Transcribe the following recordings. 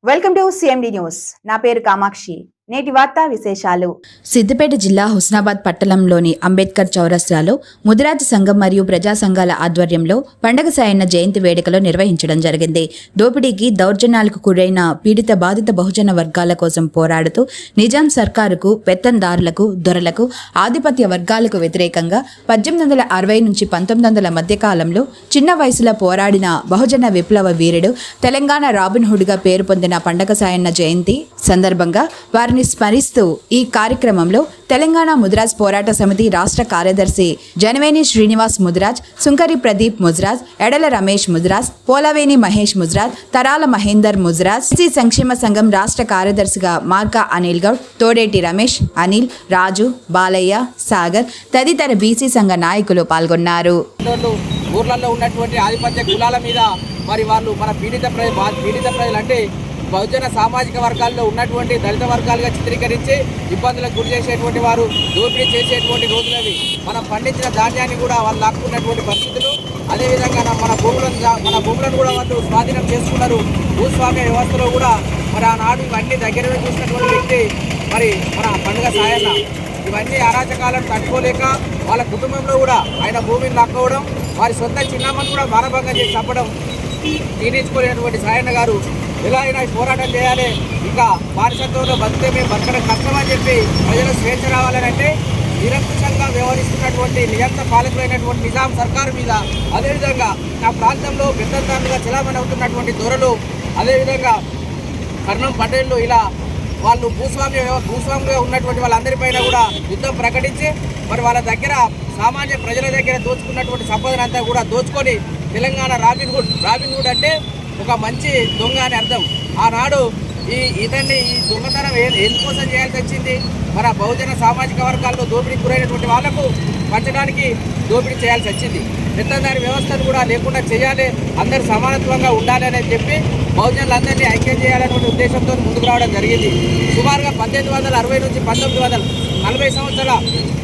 Welcome to CMD news. నా పేరు కామాక్షి. నేటి వార్తా విశేషాలు. సిద్దిపేట జిల్లా హుస్నాబాద్ పట్టణంలోని అంబేద్కర్ చౌరస్తాలో ముదిరాజ్ సంఘం మరియు ప్రజా సంఘాల ఆధ్వర్యంలో పండగ సాయన్న జయంతి వేడుకలు నిర్వహించడం జరిగింది. దోపిడీకి దౌర్జన్యాలకు గురైన పీడిత బాధిత బహుజన వర్గాల కోసం పోరాడుతూ నిజాం సర్కారుకు, పెత్తందారులకు, దొరలకు, ఆధిపత్య వర్గాలకు వ్యతిరేకంగా 1860 నుంచి 1900 మధ్య కాలంలో చిన్న వయసులో పోరాడిన బహుజన విప్లవ వీరుడు, తెలంగాణ రాబిన్హుడ్గా పేరు పొందిన పండగ సాయన్న జయంతి సందర్భంగా వారిని స్మరిస్తూ ఈ కార్యక్రమంలో తెలంగాణ ముదిరాజ్ పోరాట సమితి రాష్ట్ర కార్యదర్శి జనవేని శ్రీనివాస్ ముదిరాజ్, సుంకరి ప్రదీప్ ముదిరాజ్, ఎడల రమేష్ ముదిరాజ్, పోలవేని మహేష్ ముదిరాజ్, తరాల మహేందర్ ముదిరాజ్, ఎస్సీ సంక్షేమ సంఘం రాష్ట్ర కార్యదర్శిగా మార్కా అనిల్ గౌడ్, తోడేటి రమేష్, అనిల్, రాజు, బాలయ్య, సాగర్ తదితర బీసీ సంఘ నాయకులు పాల్గొన్నారు. ఊర్లలో ఉన్నటువంటి ఆధిపత్య కులాల మీద మరి వాళ్ళు మన పీడిత ప్రజలు అంటే బహుజన సామాజిక వర్గాల్లో ఉన్నటువంటి దళిత వర్గాలుగా చిత్రీకరించి ఇబ్బందులకు గురి చేసేటువంటి వారు, దోపిడీ చేసేటువంటి రోజులవి. మనం పండించిన ధాన్యాన్ని కూడా వాళ్ళు లాక్కున్నటువంటి పరిస్థితులు. అదేవిధంగా మన భూములను కూడా వాళ్ళు స్వాధీనం చేసుకున్నారు. భూస్వామ్య వ్యవస్థలో కూడా మరి ఆనాడు ఇవన్నీ దగ్గర చూసినటువంటి వ్యక్తి మరి మన పండుగ సాయన్న. ఇవన్నీ అరాచకాలను తట్టుకోలేక వాళ్ళ కుటుంబంలో కూడా ఆయన భూమిని లాక్కోవడం, వారి సొంత చిన్నమ్మను కూడా మానభంగం చేసి చంపడం తీర్చుకునేటువంటి సాయన్న గారు ఎలా అయినా పోరాటం చేయాలి, ఇంకా బానిసత్వంలో బతికే మేము బతకడం కష్టమని చెప్పి ప్రజలకు స్వేచ్ఛ రావాలని అంటే నిరంకుశంగా వ్యవహరిస్తున్నటువంటి నియంత పాలకులైనటువంటి నిజాం సర్కారు మీద, అదేవిధంగా ఆ ప్రాంతంలో పెద్దందారులుగా చలామణి అవుతున్నటువంటి దొరలు, అదేవిధంగా కర్ణం పటేళ్లు, ఇలా వాళ్ళు భూస్వామ్యంగా ఉన్నటువంటి వాళ్ళందరిపైన కూడా యుద్ధం ప్రకటించి మరి వాళ్ళ దగ్గర సామాన్య ప్రజల దగ్గర దోచుకున్నటువంటి సంపదనంతా కూడా దోచుకొని తెలంగాణ రాబిన్హుడ్ అంటే ఒక మంచి దొంగ అని అర్థం. ఆనాడు ఈ దొంగతనం ఎందుకోసం చేయాల్సి వచ్చింది? మన బహుజన సామాజిక వర్గాల్లో దోపిడీ గురైనటువంటి వాళ్లకు పంచడానికి దోపిడీ చేయాల్సి వచ్చింది. పెద్దందారి వ్యవస్థను కూడా లేకుండా చేయాలి, అందరూ సమానత్వంగా ఉండాలి అని చెప్పి బహుజనులందరినీ ఐక్యం చేయాలనే ఉద్దేశంతో ముందుకు రావడం జరిగింది. సుమారుగా 1860 నుంచి 1940 సంవత్సరాల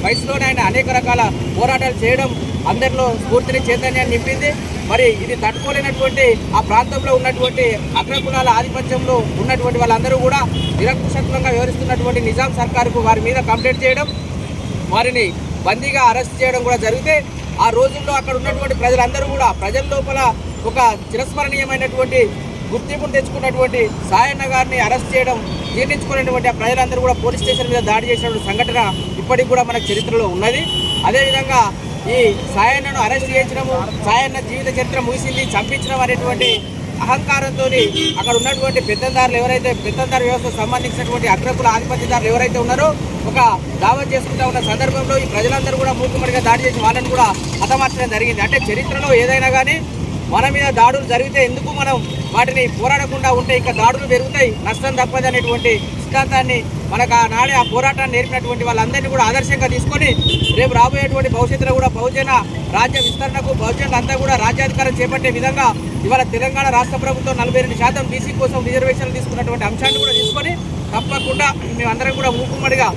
వయసులోనే ఆయన అనేక రకాల పోరాటాలు చేయడం అందరిలో స్ఫూర్తిని, చైతన్యాన్ని నింపింది. మరి ఇది తట్టుకోలేనటువంటి ఆ ప్రాంతంలో ఉన్నటువంటి అగ్రకులాల ఆధిపత్యంలో ఉన్నటువంటి వాళ్ళందరూ కూడా నిరంకుశత్వంగా వ్యవహరిస్తున్నటువంటి నిజాం సర్కారుకు వారి మీద కంప్లైంట్ చేయడం, వారిని బందీగా అరెస్ట్ చేయడం కూడా జరిగితే ఆ రోజుల్లో అక్కడ ఉన్నటువంటి ప్రజలందరూ కూడా ప్రజల లోపల ఒక చిరస్మరణీయమైనటువంటి గుర్తింపును తెచ్చుకున్నటువంటి సాయన్న గారిని అరెస్ట్ చేయడం జీర్ణించుకున్నటువంటి ఆ ప్రజలందరూ కూడా పోలీస్ స్టేషన్ మీద దాడి చేసినటువంటి సంఘటన ఇప్పటికి కూడా మనకు చరిత్రలో ఉన్నది. అదేవిధంగా ఈ సాయన్నను అరెస్ట్ చేయించడము, సాయన్న జీవిత చరిత్ర ముగిసింది, చంపించడం అనేటువంటి అహంకారంతో అక్కడ ఉన్నటువంటి పెత్తందారు వ్యవస్థకు సంబంధించినటువంటి అగ్రకుల ఆధిపత్యదారులు ఎవరైతే ఉన్నారో ఒక దావత్ చేసుకుంటూ ఉన్న సందర్భంలో ఈ ప్రజలందరూ కూడా మూకుమ్మడిగా దాడి చేసి వాళ్ళని కూడా హతమార్చడం జరిగింది. అంటే చరిత్రలో ఏదైనా కానీ మన మీద దాడులు జరిగితే ఎందుకు మనం వాటిని పోరాడకుండా ఉంటే ఇంకా దాడులు పెరుగుతాయి, నష్టం తప్పదు అనేటువంటి సిద్ధాంతాన్ని మనకు ఆనాడే ఆ పోరాటాన్ని నేర్పినటువంటి వాళ్ళందరినీ కూడా ఆదర్శంగా తీసుకొని రేపు రాబోయేటువంటి భవిష్యత్తులో కూడా బహుజన రాజ్య విస్తరణకు బహుజనులంతా కూడా రాజ్యాధికారం చేపట్టే విధంగా ఇవాళ తెలంగాణ రాష్ట్ర ప్రభుత్వం 42% బీసీ కోసం రిజర్వేషన్లు తీసుకున్నటువంటి అంశాన్ని కూడా తీసుకొని తప్పకుండా మేమందరం కూడా మూకుమ్మడిగా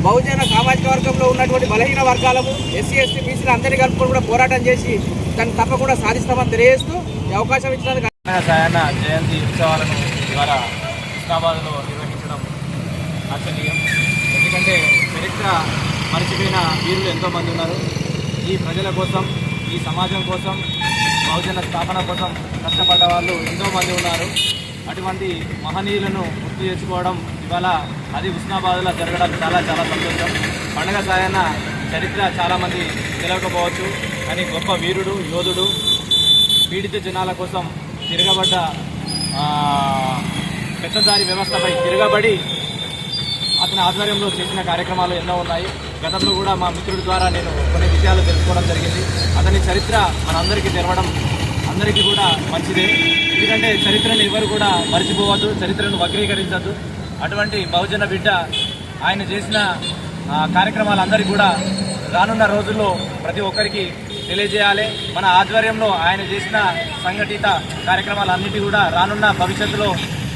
బహుజన సామాజిక వర్గంలో ఉన్నటువంటి బలహీన వర్గాలకు, ఎస్సీ ఎస్టీ బీసీలు అందరినీ కలుపుకొని కూడా పోరాటం చేసి దాన్ని తప్పకుండా సాధిస్తామని తెలియజేస్తూ ఈ అవకాశం ఇచ్చినందుకు సాయన్న జయంతి ఉత్సవాలను ఇవాళ హుస్నాబాద్లో నిర్వహించడం ఆశ్చర్యం. ఎందుకంటే చరిత్ర మరిచిపోయిన వీరులు ఎంతోమంది ఉన్నారు. ఈ ప్రజల కోసం, ఈ సమాజం కోసం, బహుజన స్థాపన కోసం కష్టపడ్డ వాళ్ళు ఎంతోమంది ఉన్నారు. అటువంటి మహనీయులను గుర్తు చేసుకోవడం ఇవాళ అది హుస్నాబాద్లో జరగడం చాలా సంతోషం. పండగ సాయన్న చరిత్ర చాలామంది తెలియకపోవచ్చు, కానీ గొప్ప వీరుడు, యోధుడు, పీడిత జనాల కోసం తిరగబడ్డ పెద్దదారి వ్యవస్థపై తిరగబడి అతని ఆధ్వర్యంలో చేసిన కార్యక్రమాలు ఎన్నో ఉన్నాయి. గతంలో కూడా మా మిత్రుడి ద్వారా నేను కొన్ని విషయాలు తెలుసుకోవడం జరిగింది. అతని చరిత్ర మనందరికీ తెలవడం అందరికీ కూడా మంచిదే. ఎందుకంటే చరిత్రను ఎవరు కూడా మర్చిపోవద్దు, చరిత్రను వక్రీకరించద్దు. అటువంటి బహుజన బిడ్డ ఆయన చేసిన కార్యక్రమాలందరికీ కూడా రానున్న రోజుల్లో ప్రతి ఒక్కరికి తెలియజేయాలి. మన ఆధ్వర్యంలో ఆయన చేసిన సంఘటిత కార్యక్రమాలన్నిటి కూడా రానున్న భవిష్యత్తులో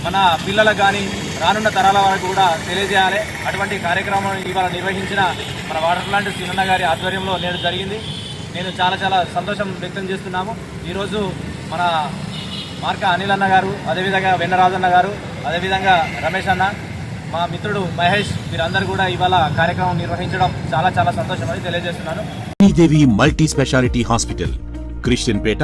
మన పిల్లలకు కానీ రానున్న తరాల వరకు కూడా తెలియజేయాలి. అటువంటి కార్యక్రమం ఇవాళ నిర్వహించిన మన వాటర్లాంటి సీనన్న గారి ఆధ్వర్యంలో నేడు జరిగింది. నేను చాలా సంతోషం వ్యక్తం చేస్తున్నాము. ఈరోజు మన మార్క అనిల్ అన్న గారు, అదేవిధంగా వెన్నరాజన్న గారు, అదేవిధంగా రమేష్ అన్న, మా మిత్రుడు మహేష్, వీరందరూ కూడా ఇవాళ కార్యక్రమం నిర్వహించడం చాలా చాలా సంతోషమని తెలియజేస్తున్నాను. Sridevi multi speciality hospital, Christian Peta,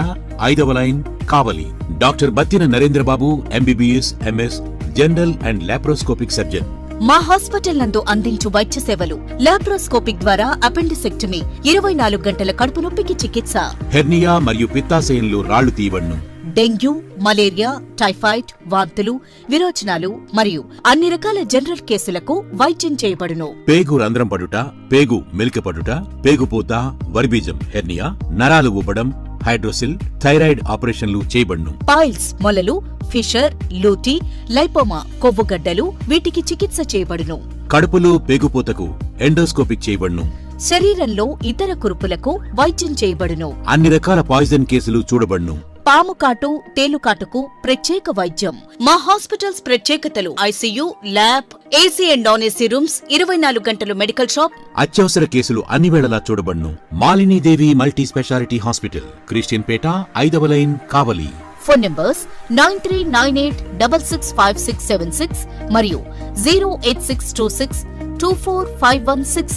5వ line, Kavali. Doctor Battina Narendrababu, MBBS, MS, general and laparoscopic surgeon. మా హాస్పిటల్ నందు అందించు వైద్య సేవలు: లాప్రోస్కోపిక్ ద్వారా అపెండిసెక్టమీ, 24 గంటల కడుపు నొప్పికి చికిత్స, హెర్నియా మరియు పిత్తాశయంలో రాళ్లు తీయబడును, డెంగ్యూ, మలేరియా, టైఫాయిడ్, వాంతులు, విరోచనాలు మరియు అన్ని రకాల జనరల్ కేసులకు వైద్యం చేయబడును. పేగు రంధ్రం పడుట, పేగు మెలికపడుట, పేగుపూత, వర్బీజం, హెర్నియా, నరాలు ఉబ్బడం, హైడ్రోసిల్, థైరాయిడ్ ఆపరేషన్లు చేయబడును. పైల్స్, మొలలు, ఫిషర్, లూటీ, లైపోమా, కొవ్వుగడ్డలు, వీటికి చికిత్స చేయబడును. కడుపులో పేగుపూతకు ఎండోస్కోపిక్ చేయబడును. శరీరంలో ఇతర కురుపులకు వైద్యం చేయబడును. అన్ని రకాల పాయిజన్ కేసులు చూడబడును. పాము కాటు, తేలుకాటుకు ప్రత్యేక వైద్యం. మా హాస్పిటల్స్ ప్రత్యేకతలు: ICU, lab, AC and non AC rooms, 24 గంటలు మెడికల్ షాప్. అత్యవసర కేసులు అన్ని వేళలా చూడబడును. Malinidevi multi speciality hospital, Christian Peta, 5వ లైన్, కావలి. ఫోన్ నంబర్స్ 9398665676 మరియు 08626245166.